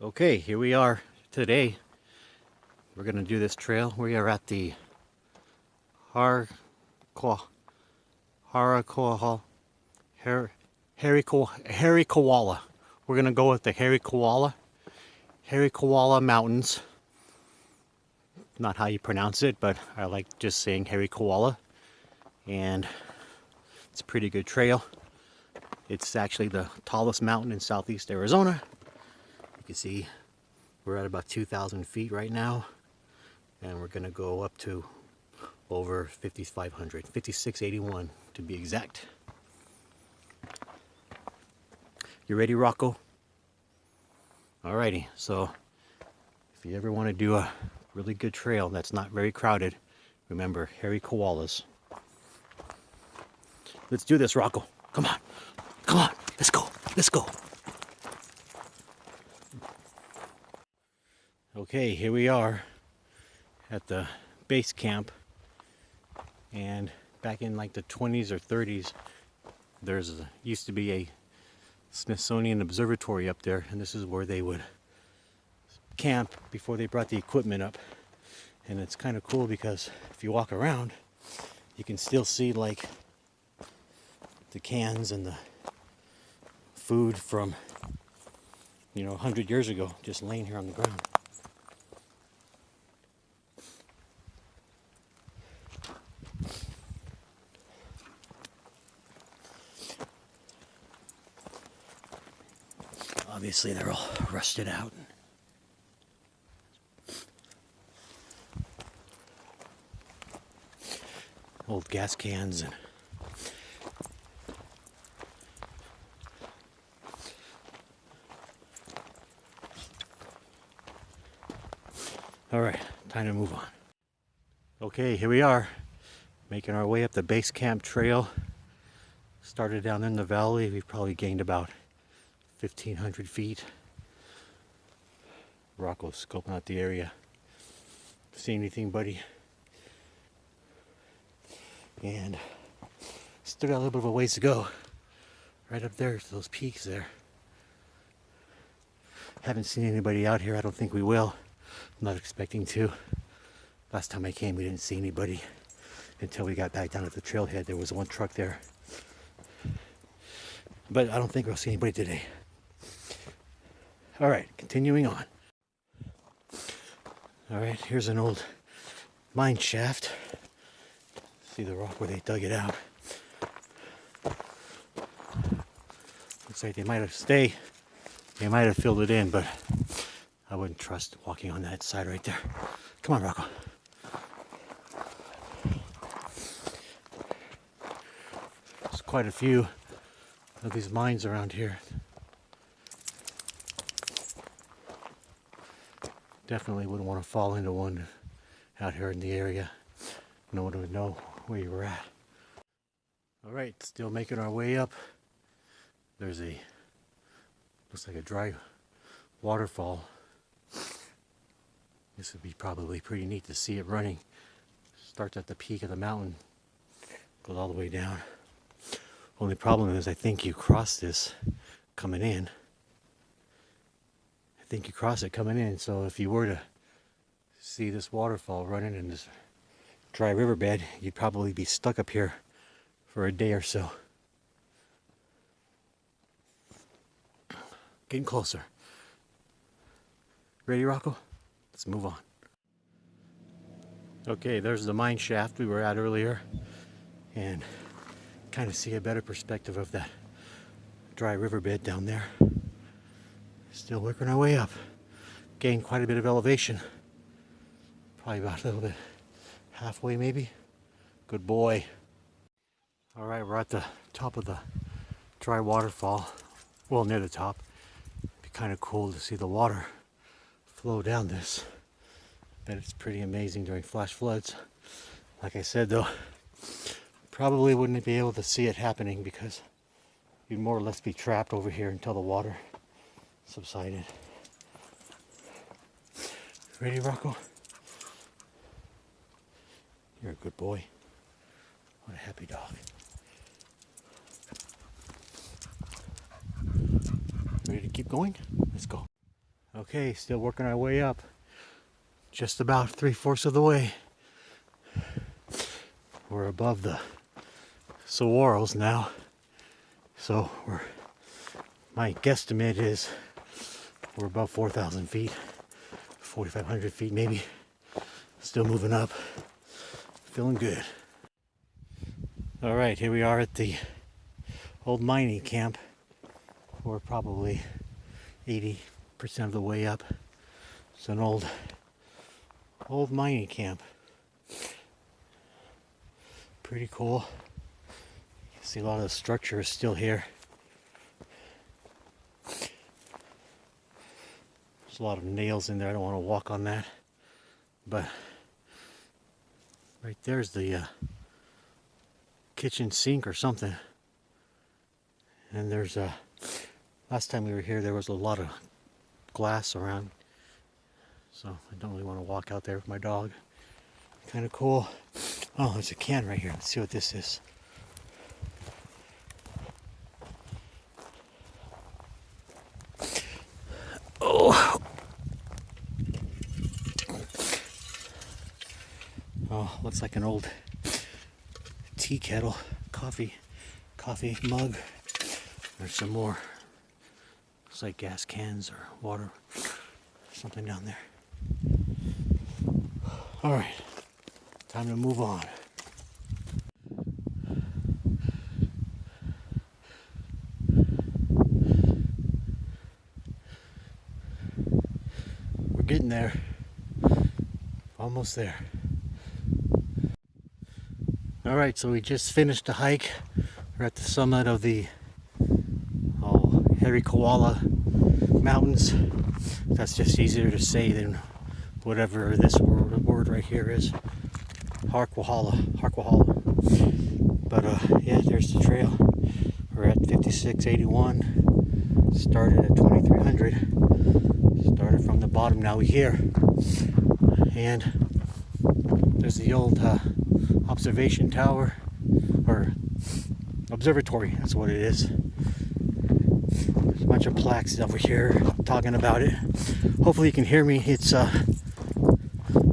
Okay, here we are today. We're gonna do this trail. We are at the Harquahala, Harquahala. We're gonna go with the Harquahala Mountains. Not how you pronounce it, but I like just saying Harquahala. And it's a pretty good trail. It's actually the tallest mountain in southeast Arizona. You can see we're at about 2,000 feet right now, and we're gonna go up to over 5,500, 5,681 to be exact. You ready, Rocco? Alrighty, so if you ever want to do a really good trail that's not very crowded, remember Harquahalas. Let's do this, Rocco. Come on, come on, let's go, let's go. Okay, here we are at the base camp, and back in like the 20s or 30s, used to be a Smithsonian observatory up there, and this is where they would camp before they brought the equipment up. And it's kind of cool because if you walk around, you can still see like the cans and the food from 100 years ago just laying here on the ground. Obviously they're all rusted out. Old gas cans and all right, time to move on. Okay, here we are, making our way up the base camp trail. Started down in the valley. We've probably gained about 1,500 feet. Rocco's scoping out the area. See anything, buddy? And still got a little bit of a ways to go. Right up there to those peaks there. Haven't seen anybody out here. I don't think we will. I'm not expecting to. Last time I came, we didn't see anybody until we got back down at the trailhead. There was one truck there. But I don't think we'll see anybody today. All right, continuing on. All right, here's an old mine shaft. See the rock where they dug it out. Looks like they might have filled it in, but I wouldn't trust walking on that side right there. Come on, Rocco. There's quite a few of these mines around here. Definitely wouldn't want to fall into one out here in the area. No one would know where you were at. All right, still making our way up. There's looks like a dry waterfall. This would be probably pretty neat to see it running. Starts at the peak of the mountain, goes all the way down. Only problem is I think you cross this coming in. I think you cross it coming in, so if you were to see this waterfall running in this dry riverbed, you'd probably be stuck up here for a day or so. Getting closer. Ready, Rocco? Let's move on. Okay, there's the mine shaft we were at earlier, and kind of see a better perspective of that dry riverbed down there. Still working our way up. Gained quite a bit of elevation. Probably about a little bit halfway maybe. Good boy. All right, we're at the top of the dry waterfall. Well, near the top. It'd be kind of cool to see the water flow down this. Bet it's pretty amazing during flash floods. Like I said though, probably wouldn't be able to see it happening because you'd more or less be trapped over here until the water subsided. Ready, Rocco? You're a good boy. What a happy dog. Ready to keep going? Let's go. Okay, still working our way up. Just about 3/4 of the way. We're above the saguaros now. So my guesstimate is we're above 4,000 feet, 4,500 feet maybe. Still moving up. Feeling good. All right, here we are at the old mining camp. We're probably 80% of the way up. It's an old mining camp. Pretty cool. You can see a lot of the structure is still here. There's a lot of nails in there. I don't want to walk on that. But right there's the kitchen sink or something. And there's last time we were here there was a lot of glass around. So I don't really want to walk out there with my dog. Kind of cool. Oh, there's a can right here. Let's see what this is. Oh, looks like an old tea kettle, coffee mug. There's some more. Looks like gas cans or water, something down there. All right, time to move on. We're getting there. Almost there. All right, so we just finished the hike. We're at the summit of the Harquahala mountains. That's just easier to say than whatever this word right here is. Harquahala. But yeah, there's the trail. We're at 5681. Started at 2300. Started from the bottom, now we're here. And there's the old observation tower, or observatory, that's what it is. There's a bunch of plaques over here talking about it. Hopefully you can hear me. It's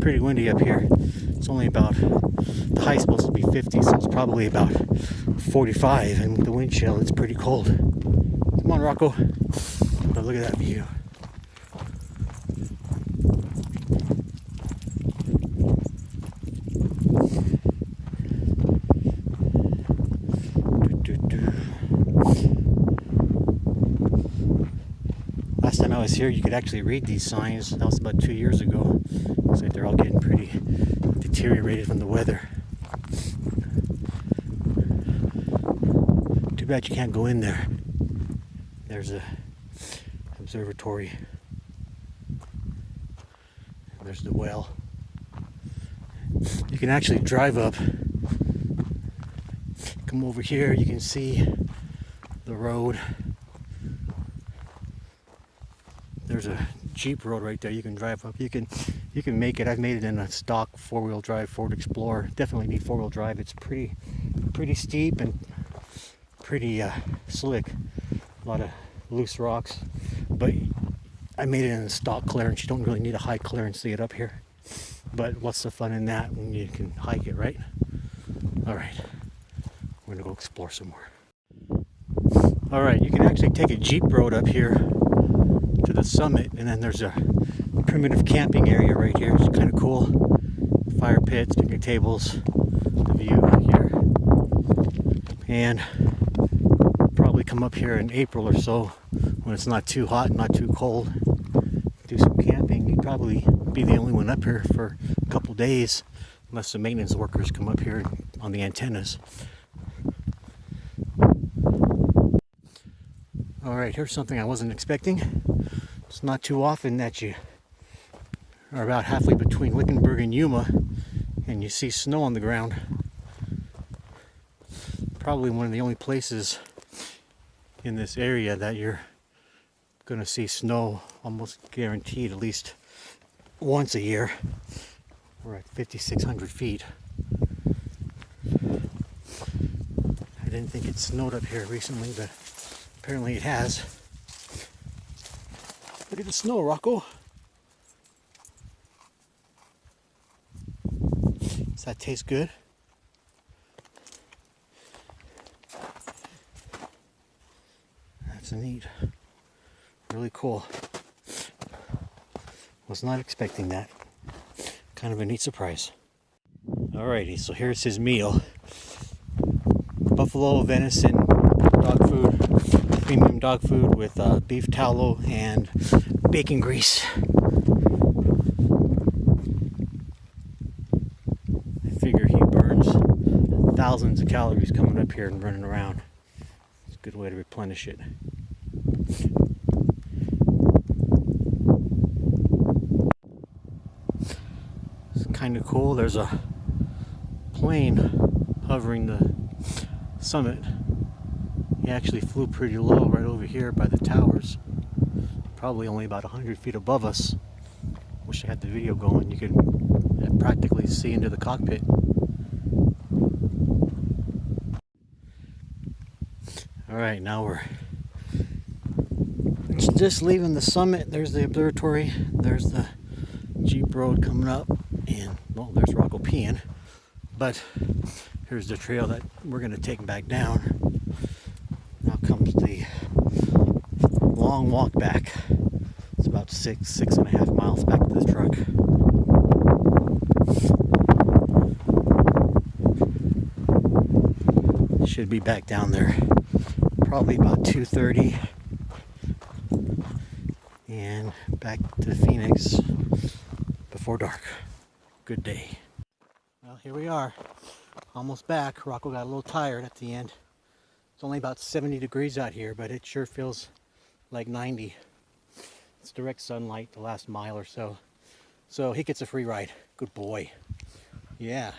pretty windy up here. It's only about, the high's supposed to be 50, so it's probably about 45, and with the wind chill it's pretty cold. Come on, Rocco. But look at that view. Last time I was here, you could actually read these signs. That was about 2 years ago. Looks like they're all getting pretty deteriorated from the weather. Too bad you can't go in there. There's a observatory. There's the well. You can actually drive up. Come over here, you can see the road. There's a Jeep road right there. You can drive up. You can make it. I've made it in a stock 4-wheel drive Ford Explorer. Definitely need 4-wheel drive. It's pretty steep and pretty slick. A lot of loose rocks, but I made it in a stock clearance. You don't really need a high clearance to get up here. But what's the fun in that when you can hike it, right? All right, we're gonna go explore some more. All right, you can actually take a Jeep road up here to the summit, and then there's a primitive camping area right here. It's kind of cool. Fire pits, picnic tables, the view here. And probably come up here in April or so when it's not too hot and not too cold. Do some camping. You'd probably be the only one up here for a couple days, unless the maintenance workers come up here on the antennas. All right, here's something I wasn't expecting. It's not too often that you are about halfway between Wickenburg and Yuma and you see snow on the ground. Probably one of the only places in this area that you're going to see snow, almost guaranteed at least once a year. We're at 5,600 feet. I didn't think it snowed up here recently, but apparently it has. Look at the snow, Rocco. Does that taste good? That's neat. Really cool. Was not expecting that. Kind of a neat surprise. Alrighty, so here's his meal. Buffalo venison dog food, premium dog food with beef tallow and bacon grease. I figure he burns thousands of calories coming up here and running around. It's a good way to replenish it. It's kind of cool. There's a plane hovering the summit. He actually flew pretty low right over here by the towers, probably only about 100 feet above us. Wish I had the video going. You could practically see into the cockpit. Alright, now we're just leaving the summit. There's the observatory, there's the Jeep road coming up, and well, there's Rocco peeing. But here's the trail that we're going to take back down. Now comes the long walk back. It's about 6.5 miles back to the truck. Should be back down there probably about 2:30 and back to Phoenix before dark. Good day. Well, here we are, almost back. Rocco got a little tired at the end. It's only about 70 degrees out here, but it sure feels like 90. It's direct sunlight the last mile or so. So he gets a free ride. Good boy. Yeah.